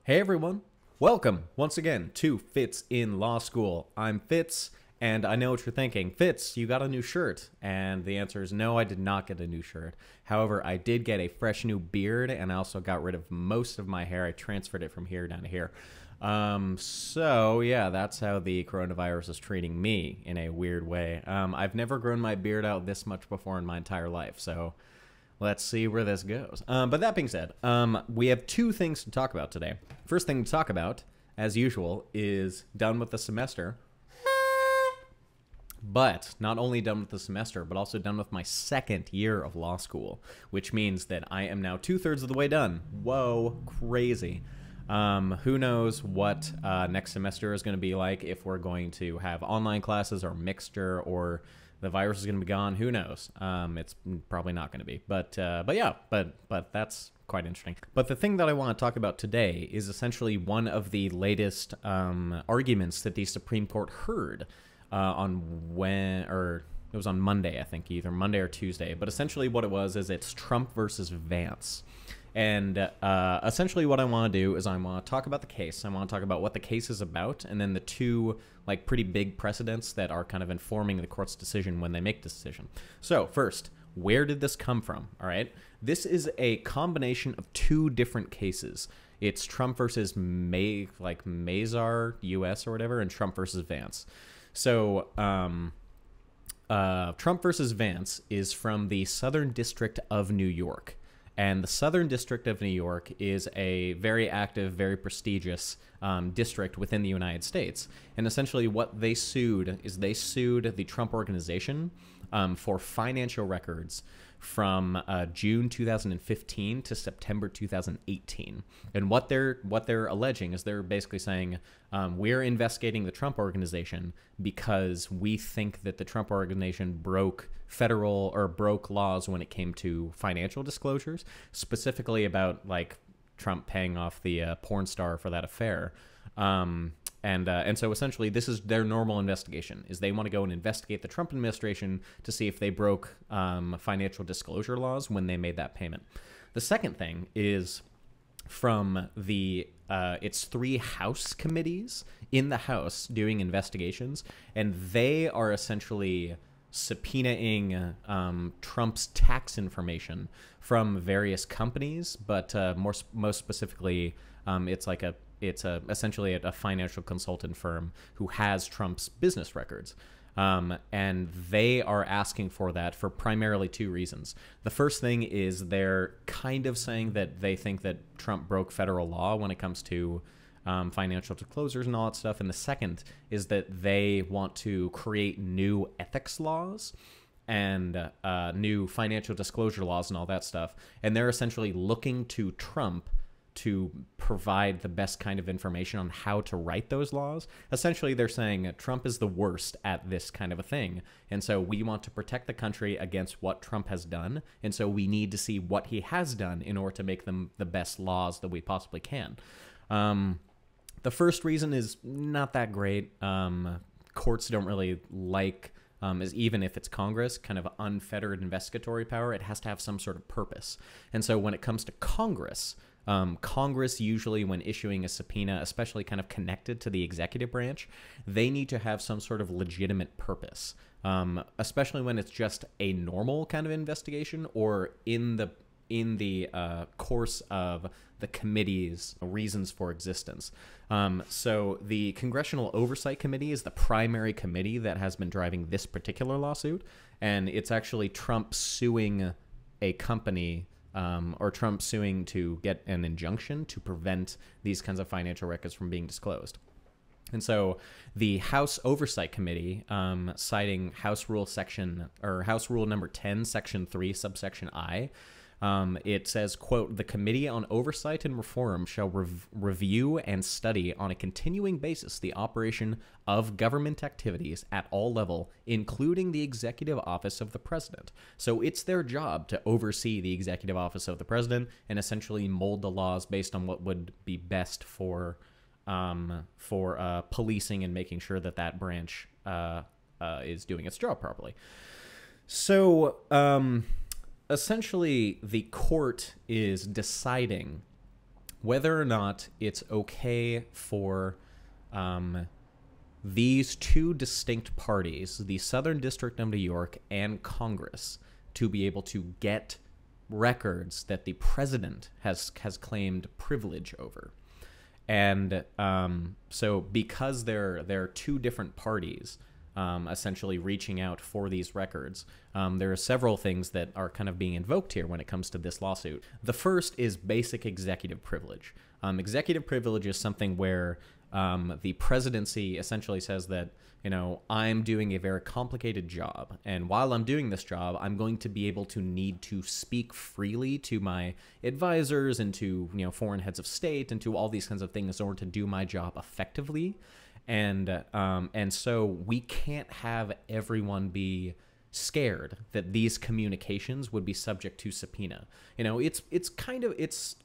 Hey everyone, welcome once again to Fitz in Law School. I'm Fitz, and I know what you're thinking. Fitz, you got a new shirt. And the answer is no, I did not get a new shirt. However, I did get a fresh new beard, and I also got rid of most of my hair. I transferred it from here down to here. So yeah, that's how the coronavirus is treating me in a weird way. I've never grown my beard out this much before in my entire life, so let's see where this goes. But that being said, we have two things to talk about today. First thing to talk about, as usual, is done with the semester. But not only done with the semester, but also done with my second year of law school, which means that I am now 2/3 of the way done. Whoa, crazy. Who knows what next semester is going to be like, if we're going to have online classes or mixture, or the virus is going to be gone. Who knows? It's probably not going to be. But that's quite interesting. But the thing that I want to talk about today is essentially one of the latest arguments that the Supreme Court heard it was on Monday, I think, either Monday or Tuesday. But essentially what it was is it's Trump versus Vance. And essentially what I want to do is I want to talk about the case. I want to talk about what the case is about, and then the two pretty big precedents that are kind of informing the court's decision when they make the decision. So first, where did this come from? All right. This is a combination of two different cases. It's Trump versus Mazar, US or whatever, and Trump versus Vance. So Trump versus Vance is from the Southern District of New York. And the Southern District of New York is a very active, very prestigious district within the United States. And essentially what they sued is they sued the Trump organization for financial records from June 2015 to September 2018. And what they're alleging is they're basically saying, we're investigating the Trump organization because we think that the Trump organization broke laws when it came to financial disclosures, specifically about Trump paying off the porn star for that affair. And so essentially this is their normal investigation, is they want to go and investigate the Trump administration to see if they broke financial disclosure laws when they made that payment. The second thing is from it's three House committees in the House doing investigations, and they are essentially subpoenaing Trump's tax information from various companies, but most specifically, it's essentially a financial consultant firm who has Trump's business records. And they are asking for that for primarily two reasons. The first thing is they're kind of saying that they think that Trump broke federal law when it comes to financial disclosures and all that stuff. And the second is that they want to create new ethics laws and new financial disclosure laws and all that stuff. And they're essentially looking to Trump to provide the best kind of information on how to write those laws. Essentially, they're saying Trump is the worst at this kind of a thing. And so we want to protect the country against what Trump has done. And so we need to see what he has done in order to make them the best laws that we possibly can. The first reason is not that great. Courts don't really like, even if it's Congress, kind of unfettered investigatory power. It has to have some sort of purpose. And so when it comes to Congress, Congress usually, when issuing a subpoena, especially kind of connected to the executive branch, they need to have some sort of legitimate purpose, especially when it's just a normal kind of investigation or in the course of the committee's reasons for existence. So the Congressional Oversight Committee is the primary committee that has been driving this particular lawsuit, and it's actually Trump suing a company, or Trump suing to get an injunction to prevent these kinds of financial records from being disclosed. And so the House Oversight Committee, citing House Rule number 10, Section 3, subsection I, it says, quote, "The Committee on Oversight and Reform shall review and study on a continuing basis the operation of government activities at all level, including the executive office of the president." So it's their job to oversee the executive office of the president and essentially mold the laws based on what would be best for policing and making sure that that branch is doing its job properly. So essentially, the court is deciding whether or not it's okay for these two distinct parties, the Southern District of New York and Congress, to be able to get records that the president has claimed privilege over. And so because there are two different parties essentially reaching out for these records, there are several things that are kind of being invoked here when it comes to this lawsuit. The first is basic executive privilege. Executive privilege is something where the presidency essentially says that, you know, I'm doing a very complicated job, and while I'm doing this job, I'm going to be able to need to speak freely to my advisors and to, you know, foreign heads of state and to all these kinds of things in order to do my job effectively. And so we can't have everyone be scared that these communications would be subject to subpoena. You know, it's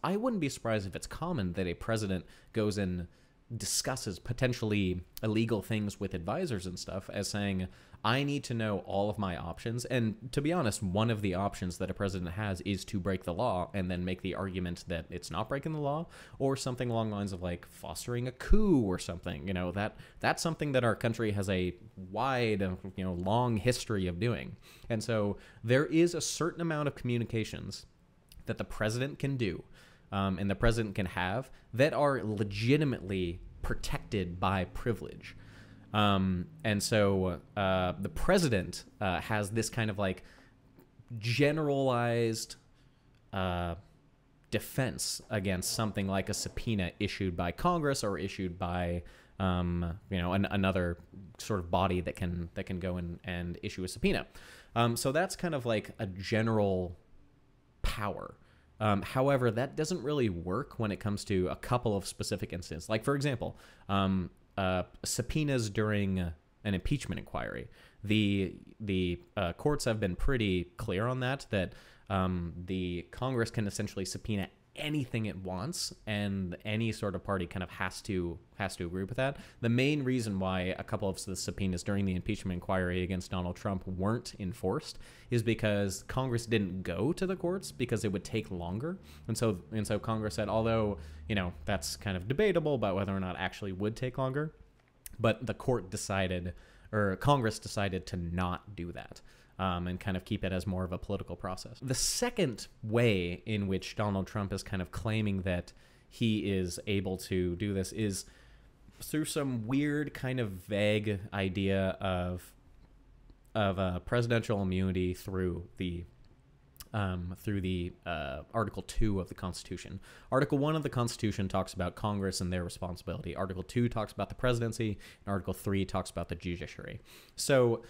I wouldn't be surprised if it's common that a president goes and discusses potentially illegal things with advisors and stuff, as saying, I need to know all of my options. And to be honest, one of the options that a president has is to break the law and then make the argument that it's not breaking the law, or something along the lines of like fostering a coup or something. You know, that's something that our country has a wide, you know, long history of doing. And so there is a certain amount of communications that the president can do, and the president can have, that are legitimately protected by privilege. And so the president has this kind of like generalized defense against something like a subpoena issued by Congress or issued by another sort of body that can go and issue a subpoena. So that's kind of like a general power. However, that doesn't really work when it comes to a couple of specific instances. Like, for example, subpoenas during an impeachment inquiry. The courts have been pretty clear on that the Congress can essentially subpoena anything it wants, and any sort of party kind of has to agree with that. The main reason why a couple of the subpoenas during the impeachment inquiry against Donald Trump weren't enforced is because Congress didn't go to the courts because it would take longer. And so Congress said, although, you know, that's kind of debatable about whether or not actually would take longer, but the court decided, or Congress decided, to not do that. And kind of keep it as more of a political process. The second way in which Donald Trump is kind of claiming that he is able to do this is through some weird kind of vague idea of presidential immunity through the Article 2 of the Constitution. Article 1 of the Constitution talks about Congress and their responsibility. Article 2 talks about the presidency, and Article 3 talks about the judiciary. So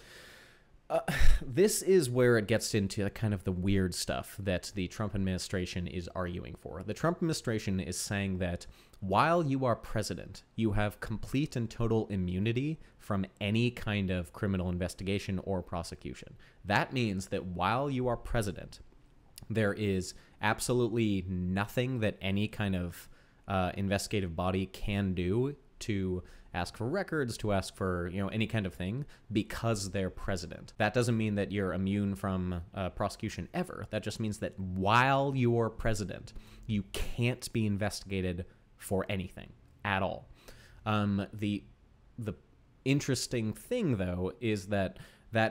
this is where it gets into kind of the weird stuff that the Trump administration is arguing for. The Trump administration is saying that while you are president, you have complete and total immunity from any kind of criminal investigation or prosecution. That means that while you are president, there is absolutely nothing that any kind of investigative body can do to ask for records, to ask for, you know, any kind of thing, because they're president. That doesn't mean that you're immune from prosecution ever. That just means that while you're president, you can't be investigated for anything at all. The interesting thing, though, is that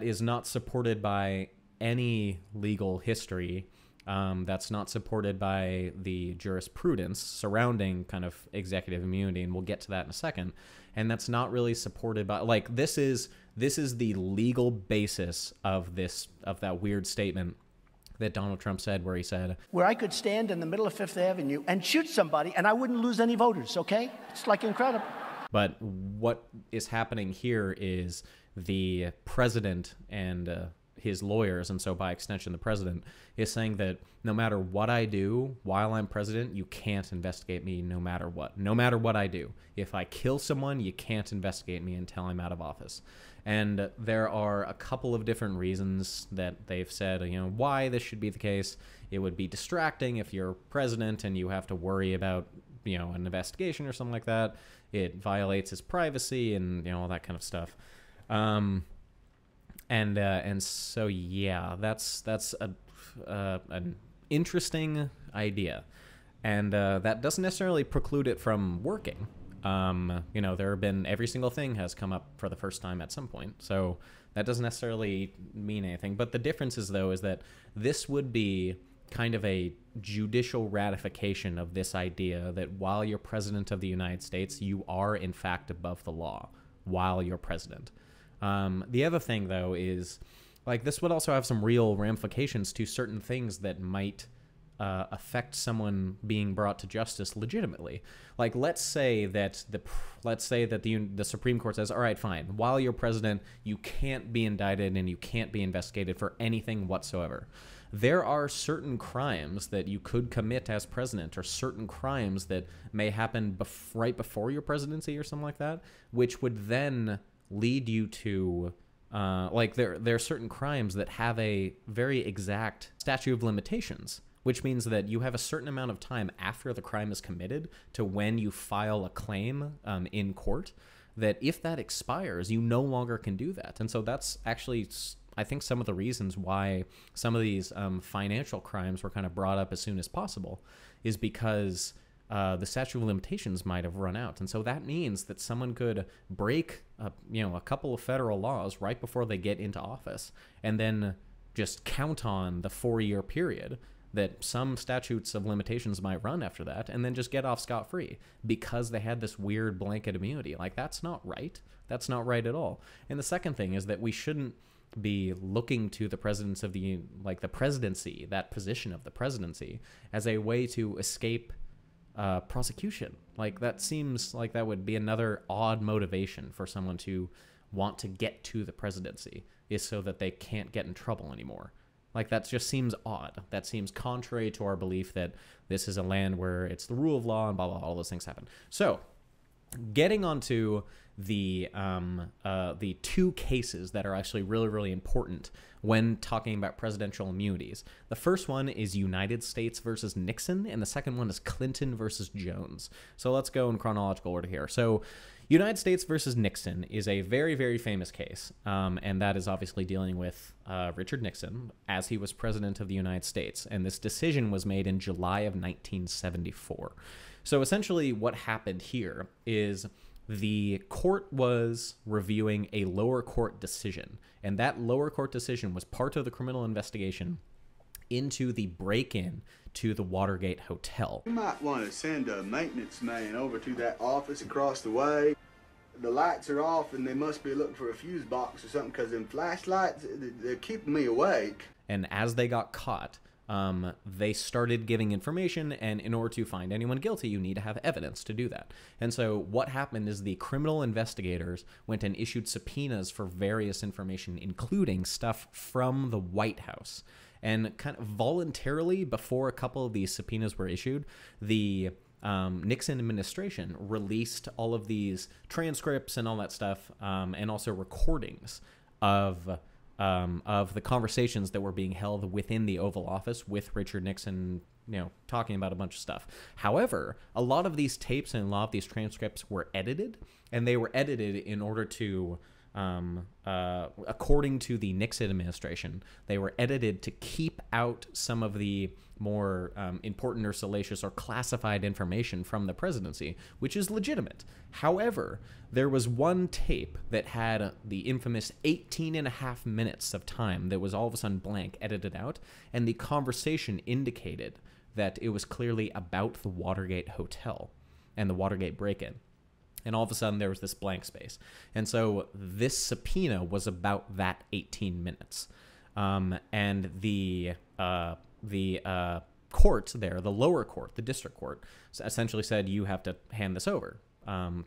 is not supported by any legal history. That's not supported by the jurisprudence surrounding kind of executive immunity, and we'll get to that in a second. And that's not really supported by, like, this is the legal basis of that weird statement that Donald Trump said, where he said, where I could stand in the middle of Fifth Avenue and shoot somebody and I wouldn't lose any voters, okay? It's like incredible. But what is happening here is the president and his lawyers, and so by extension the president, is saying that no matter what I do while I'm president, you can't investigate me no matter what. No matter what I do. If I kill someone, you can't investigate me until I'm out of office. And there are a couple of different reasons that they've said, you know, why this should be the case. It would be distracting if you're president and you have to worry about, you know, an investigation or something like that. It violates his privacy and, you know, all that kind of stuff. And so, yeah, that's an interesting idea. And that doesn't necessarily preclude it from working. There have been, every single thing has come up for the first time at some point. So that doesn't necessarily mean anything. But the difference is, though, is that this would be kind of a judicial ratification of this idea that while you're president of the United States, you are in fact above the law while you're president. The other thing, though, is like this would also have some real ramifications to certain things that might affect someone being brought to justice legitimately. Like, let's say that the Supreme Court says, all right, fine, while you're president, you can't be indicted and you can't be investigated for anything whatsoever. There are certain crimes that you could commit as president, or certain crimes that may happen right before your presidency or something like that, which would then lead you to there are certain crimes that have a very exact statute of limitations, which means that you have a certain amount of time after the crime is committed to when you file a claim in court, that if that expires, you no longer can do that. And so that's actually, I think, some of the reasons why some of these financial crimes were kind of brought up as soon as possible, is because the statute of limitations might have run out. And so that means that someone could break a couple of federal laws right before they get into office, and then just count on the 4-year period that some statutes of limitations might run after that, and then just get off scot-free because they had this weird blanket immunity. Like, that's not right. That's not right at all. And the second thing is that we shouldn't be looking to the presidents of the presidency, that position of the presidency, as a way to escape prosecution. Like, that seems like that would be another odd motivation for someone to want to get to the presidency, is so that they can't get in trouble anymore. Like, that just seems odd. That seems contrary to our belief that this is a land where it's the rule of law and blah, blah, all those things happen. So, getting onto the two cases that are actually really, really important when talking about presidential immunities. The first one is United States versus Nixon, and the second one is Clinton versus Jones. So let's go in chronological order here. So United States versus Nixon is a very, very famous case, and that is obviously dealing with Richard Nixon as he was president of the United States, and this decision was made in July of 1974. So essentially what happened here is the court was reviewing a lower court decision, and that lower court decision was part of the criminal investigation into the break-in to the Watergate Hotel. You might want to send a maintenance man over to that office across the way. The lights are off and they must be looking for a fuse box or something, because them flashlights, they're keeping me awake. And as they got caught, they started giving information, and in order to find anyone guilty, you need to have evidence to do that. And so what happened is the criminal investigators went and issued subpoenas for various information, including stuff from the White House. And kind of voluntarily, before a couple of these subpoenas were issued, the Nixon administration released all of these transcripts and all that stuff, and also recordings of the conversations that were being held within the Oval Office with Richard Nixon, talking about a bunch of stuff. However, a lot of these tapes and a lot of these transcripts were edited, and they were edited in order to, according to the Nixon administration, they were edited to keep out some of the more important or salacious or classified information from the presidency, which is legitimate. However, there was one tape that had the infamous 18 and a half minutes of time that was all of a sudden blank, edited out, and the conversation indicated that it was clearly about the Watergate Hotel and the Watergate break-in. And all of a sudden, there was this blank space. And so this subpoena was about that 18 minutes. And the court there, the lower court, the district court, essentially said, you have to hand this over.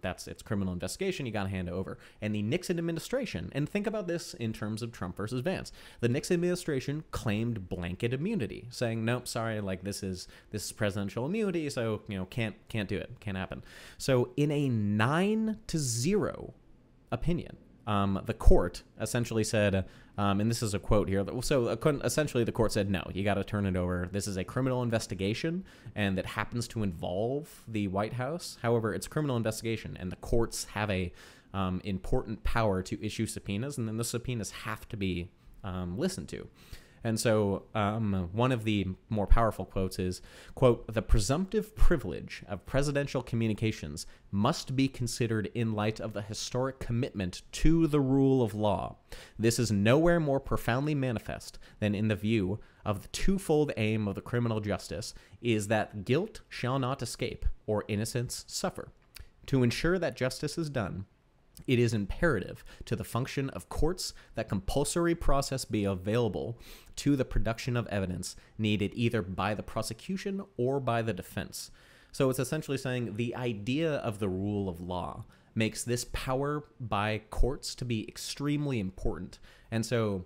It's criminal investigation, you got to hand it over. And the Nixon administration, and think about this in terms of Trump versus Vance, the Nixon administration claimed blanket immunity, saying, nope, sorry, like this is presidential immunity, so can't do it, can't happen. So in a 9-0 opinion, the court essentially said, and this is a quote here, so essentially the court said, no, you got to turn it over. This is a criminal investigation, and that happens to involve the White House. However, it's a criminal investigation, and the courts have a important power to issue subpoenas, and then the subpoenas have to be listened to. And so one of the more powerful quotes is, quote, "The presumptive privilege of presidential communications must be considered in light of the historic commitment to the rule of law. This is nowhere more profoundly manifest than in the view of the twofold aim of the criminal justice is that guilt shall not escape or innocence suffer. To ensure that justice is done, it is imperative to the function of courts that compulsory process be available to the production of evidence needed either by the prosecution or by the defense." So it's essentially saying the idea of the rule of law makes this power by courts to be extremely important. And so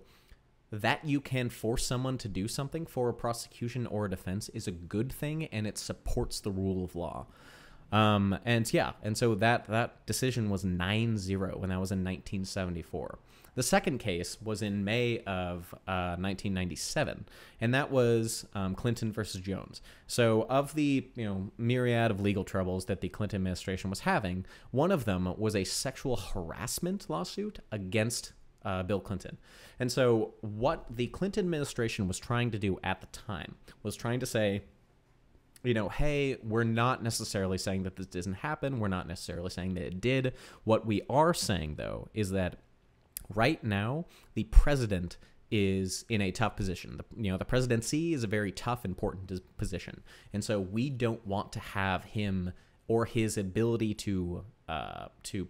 that you can force someone to do something for a prosecution or a defense is a good thing, and it supports the rule of law. And so that decision was 9-0, and that was in 1974. The second case was in May of 1997, and that was Clinton versus Jones. So of the myriad of legal troubles that the Clinton administration was having, one of them was a sexual harassment lawsuit against Bill Clinton. And so what the Clinton administration was trying to do at the time was trying to say, hey, we're not necessarily saying that this didn't happen. We're not necessarily saying that it did. What we are saying, though, is that right now the president is in a tough position. The presidency is a very tough, important position. And so we don't want to have him or his ability to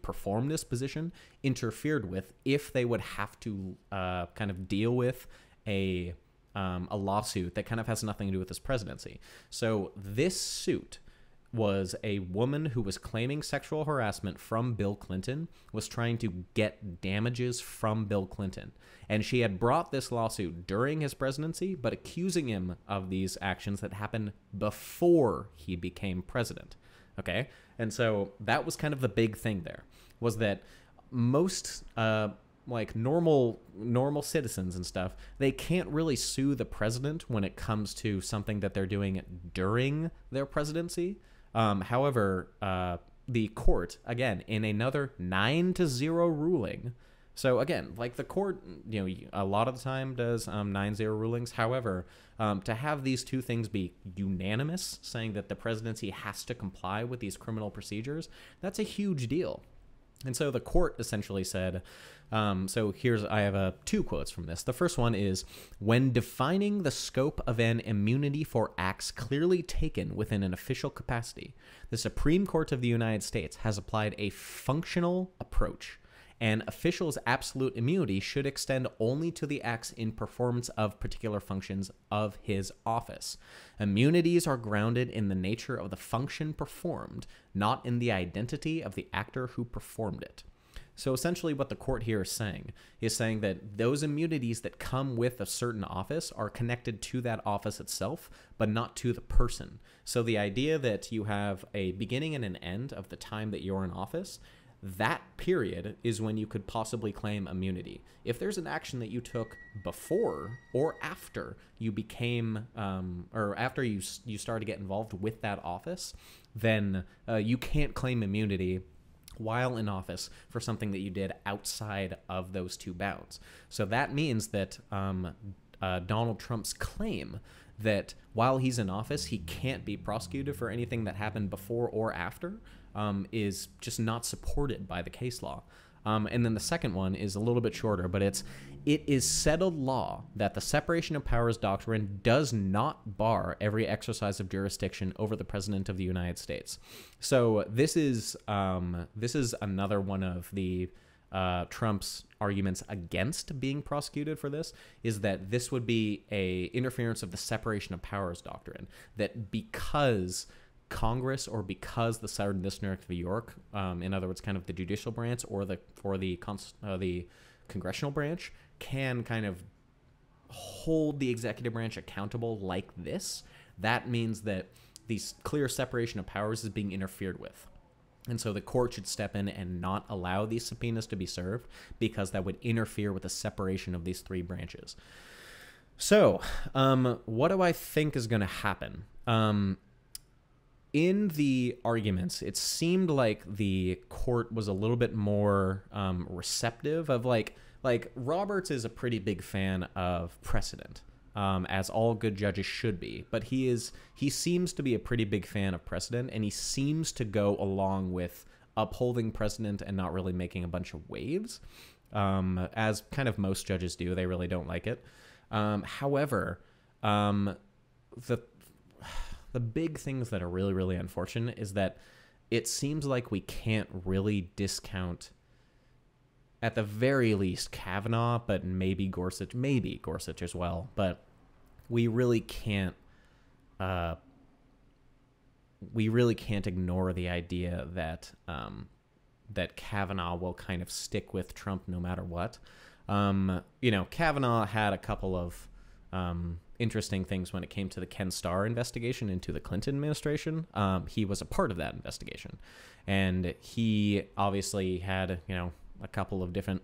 perform this position interfered with if they would have to kind of deal with a lawsuit that kind of has nothing to do with his presidency. So this suit was a woman who was claiming sexual harassment from Bill Clinton, was trying to get damages from Bill Clinton. And she had brought this lawsuit during his presidency, but accusing him of these actions that happened before he became president. Okay? And so that was kind of the big thing there, was that most normal citizens and stuff, they can't really sue the president when it comes to something that they're doing during their presidency. However, the court, again, in another 9-0 ruling. So again, like the court, a lot of the time does 9-0 rulings. However, to have these two things be unanimous, saying that the presidency has to comply with these criminal procedures, that's a huge deal. And so the court essentially said, I have two quotes from this. The first one is, "When defining the scope of an immunity for acts clearly taken within an official capacity, the Supreme Court of the United States has applied a functional approach. An official's absolute immunity should extend only to the acts in performance of particular functions of his office. Immunities are grounded in the nature of the function performed, not in the identity of the actor who performed it." So essentially what the court here is saying that those immunities that come with a certain office are connected to that office itself, but not to the person. So the idea that you have a beginning and an end of the time that you're in office, that period is when you could possibly claim immunity. If there's an action that you took before or after you became, or after you started to get involved with that office, then you can't claim immunity while in office for something that you did outside of those two bounds. So that means that Donald Trump's claim that while he's in office, he can't be prosecuted for anything that happened before or after is just not supported by the case law. And then the second one is a little bit shorter, but it is settled law that the separation of powers doctrine does not bar every exercise of jurisdiction over the President of the United States. So this is another one of the Trump's arguments against being prosecuted for this, is that this would be a interference of the separation of powers doctrine, that because Congress or because the Southern District of New York, in other words, kind of the judicial branch or the congressional branch, can kind of hold the executive branch accountable like this, that means that the clear separation of powers is being interfered with. And so the court should step in and not allow these subpoenas to be served, because that would interfere with the separation of these three branches. So what do I think is going to happen? In the arguments, it seemed like the court was a little bit more receptive of like Roberts is a pretty big fan of precedent. as all good judges should be. But he seems to be a pretty big fan of precedent, and he seems to go along with upholding precedent and not really making a bunch of waves, as kind of most judges do. They really don't like it. However, the big things that are really, really unfortunate is that it seems like we can't really discount, at the very least, Kavanaugh, but maybe Gorsuch as well. But we really can't ignore the idea that that Kavanaugh will kind of stick with Trump no matter what. Kavanaugh had a couple of interesting things when it came to the Ken Starr investigation into the Clinton administration. He was a part of that investigation, and he obviously had, a couple of different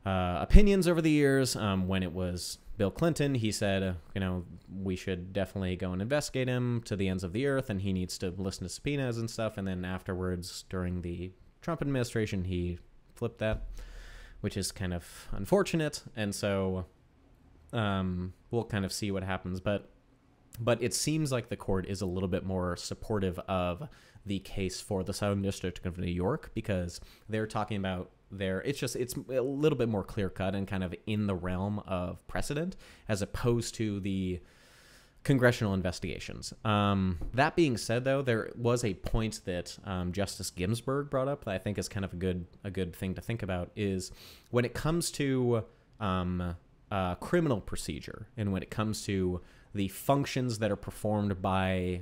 opinions over the years. When it was Bill Clinton, he said, we should definitely go and investigate him to the ends of the earth, and he needs to listen to subpoenas and stuff. And then afterwards, during the Trump administration, he flipped that, which is kind of unfortunate. And so we'll kind of see what happens. But it seems like the court is a little bit more supportive of the case for the Southern District of New York, because they're talking about it's a little bit more clear cut and kind of in the realm of precedent, as opposed to the congressional investigations. That being said, though, there was a point that Justice Ginsburg brought up that I think is kind of a good thing to think about, is when it comes to criminal procedure, and when it comes to the functions that are performed by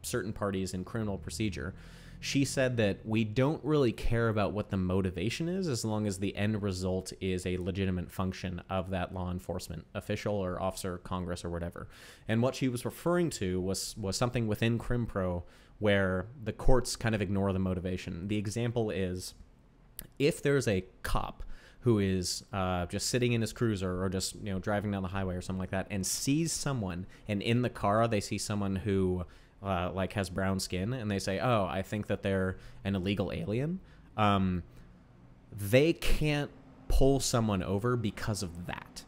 certain parties in criminal procedure. She said that we don't really care about what the motivation is, as long as the end result is a legitimate function of that law enforcement official or officer, Congress, or whatever. And what she was referring to was something within CrimPro where the courts kind of ignore the motivation. The example is, if there's a cop who is just sitting in his cruiser or just driving down the highway or something like that, and sees someone, and in the car they see someone who has brown skin, and they say, oh, I think that they're an illegal alien, they can't pull someone over because of that.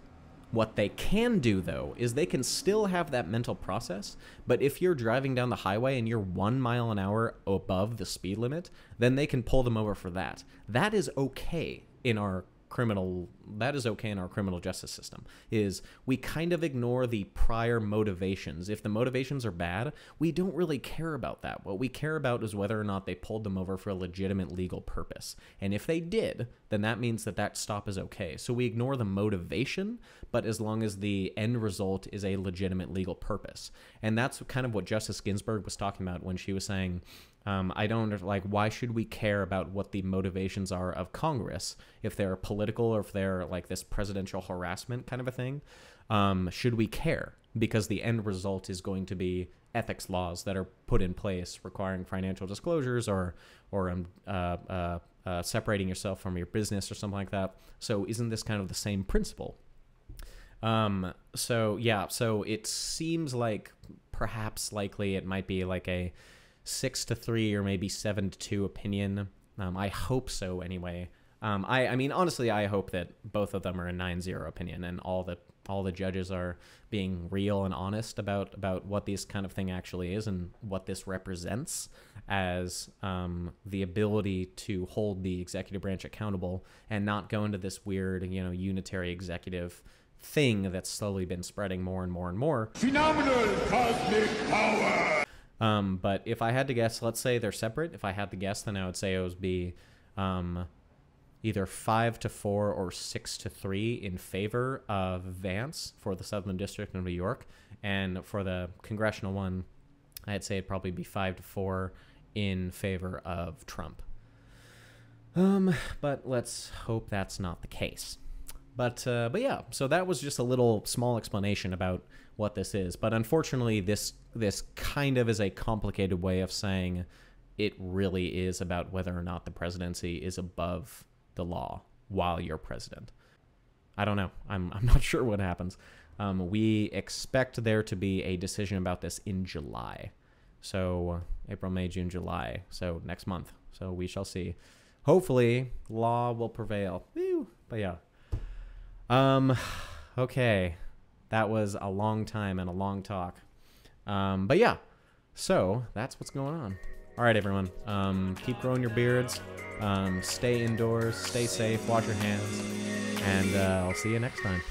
What they can do, though, is they can still have that mental process, but if you're driving down the highway and you're 1 mile an hour above the speed limit, then they can pull them over for that. That is okay in our criminal justice system. Is we kind of ignore the prior motivations. If the motivations are bad, we don't really care about that. What we care about is whether or not they pulled them over for a legitimate legal purpose. And if they did, then that means that stop is okay. So we ignore the motivation, but as long as the end result is a legitimate legal purpose. And that's kind of what Justice Ginsburg was talking about when she was saying, why should we care about what the motivations are of Congress if they're political or if they're this presidential harassment kind of a thing? Should we care? Because the end result is going to be ethics laws that are put in place requiring financial disclosures or separating yourself from your business or something like that. So isn't this kind of the same principle? So it seems like perhaps likely it might be like a 6-3 or maybe 7-2 opinion. I hope so anyway. I mean, honestly, I hope that both of them are a 9-0 opinion, and all the judges are being real and honest about what this kind of thing actually is and what this represents as the ability to hold the executive branch accountable and not go into this weird, unitary executive thing that's slowly been spreading more and more and more. Phenomenal cosmic power! But if I had to guess, let's say they're separate. If I had to guess, then I would say it would be either 5-4 or 6-3 in favor of Vance for the Southern District of New York. And for the congressional one, I'd say it'd probably be 5-4 in favor of Trump. But let's hope that's not the case. But yeah, so that was just a little small explanation about what this is. But unfortunately, this kind of is a complicated way of saying it really is about whether or not the presidency is above the law while you're president. I don't know. I'm not sure what happens. We expect there to be a decision about this in July. So April, May, June, July. So next month. So we shall see. Hopefully, law will prevail. Woo! But yeah. Okay. That was a long time and a long talk. But yeah, so that's what's going on. All right, everyone. Keep growing your beards. Stay indoors. Stay safe. Wash your hands. And I'll see you next time.